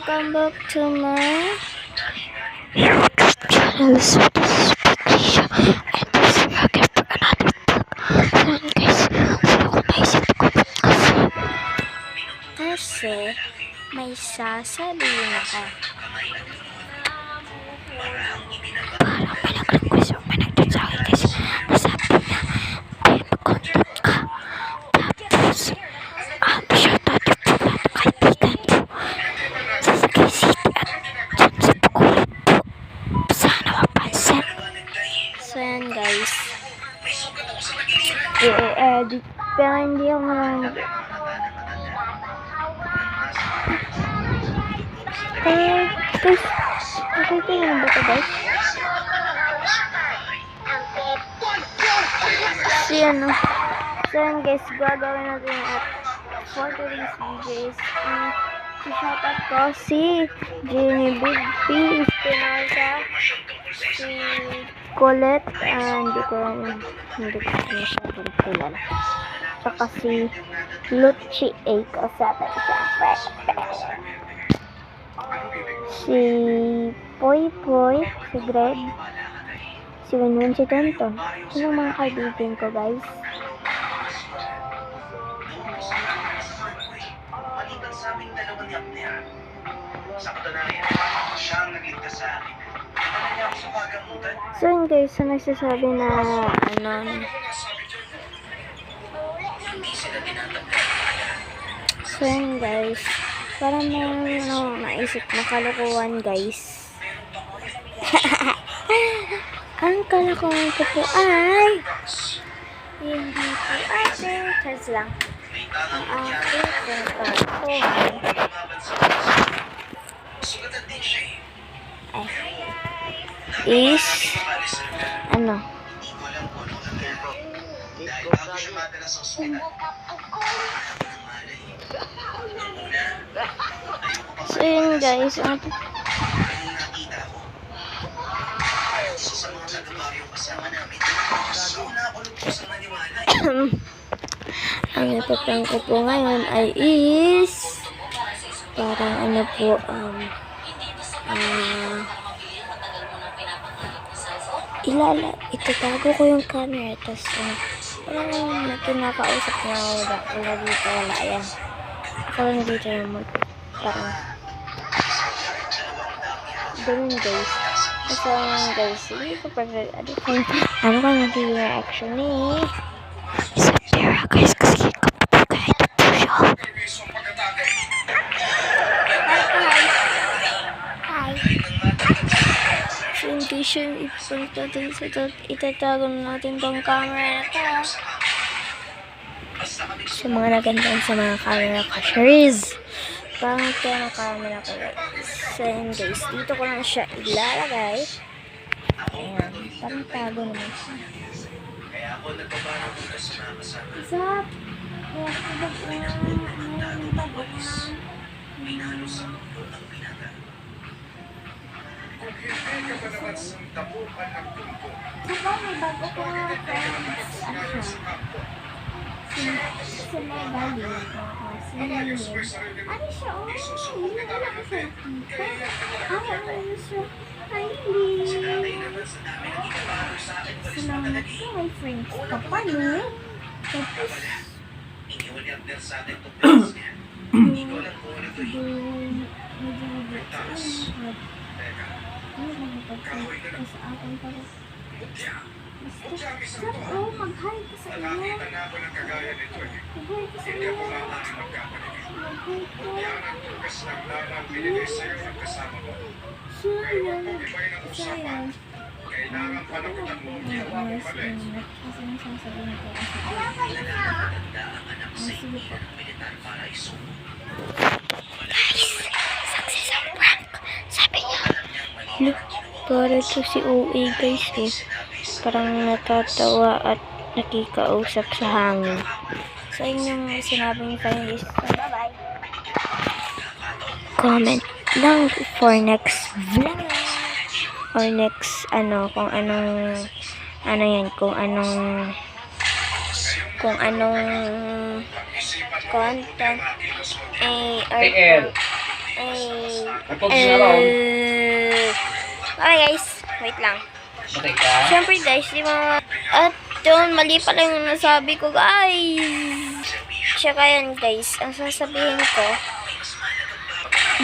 welcome back to my YouTube channel. So this is Patricia and this is again for another vlog. So guys, wala ko naisip ko kasi may sasabihin ako. Parang may nag-request o may nag-chat sa akin guys. Nasabi niya, mag-contact ka. Tapos, shoutout yung po lahat ng kaibigan po. Sa Sagay City at dyan sa Bacolod po. Sana mapansin. So yan guys. I-edit pero hindi ako marunong. Guys, nakita nyo na ba ito guys? So yan guys, gagawin natin at for today's videos. Si-shoutout ko si Jenny Big P, Espinosa, si Colette, hindi ko masyadong kilala. Tsaka si Lucci A. Kasama siya. Si Poy Poy, si Greg, si Winwin, si Tonton. Yun ang mga kaibigan ko guys. So yun guys, so nagsasabi na so yun guys, parang may naisip na kalokohan guys. Ang kalokohan ko po ay hindi po ating chance lang. Ang aking kalokohan is so yun guys, ang ipaprank ko po ngayon ay is parang itatago ko yung camera tapos parang kinakausap niya wala dito, wala yan ako lang dito naman parang ganun guys. So guys, hindi ko pwede ano ka naging reaction ni Isabera guys kasi kapag ito po siya. Hi. So hindi siya ipunta din sa itatago natin tong camera na to. Sa mga nagandang sa mga camera cashers. Pangit ka ng camera ko guys. So yun guys, dito ko lang siya ilalagay. Ayan, parang tago naman siya. What's up? Saka may bago ko nga friends. Si Magali. Ano siya? Hindi na lang siya kita. Ano siya? Kylie. Salamat sa my friends ka pa, no? Tapos, mag-hi ka sa iyo. Mag-hi ka sa iyo. Kailangan panagutan mo ang success ang prank. Sabi niya, look, para to si OA guys eh. Parang natatawa at nakikausap sa hangin. So yun yung sinabi niya kayo guys. So bye-bye. Comment lang for next vlog. Or next, kung anong content Kapag sinaraw, Okay guys, wait lang. matay ka. Siyempre guys, di ba? At yun, mali pala yung nasabi ko guys. Tsaka yan guys, ang sasabihin ko,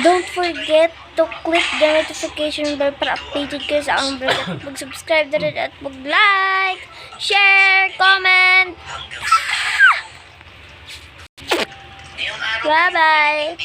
don't forget to click the notification bell para updated kayo sa ang vlog at mag-subscribe na rin at mag-like, share, comment. Bye-bye.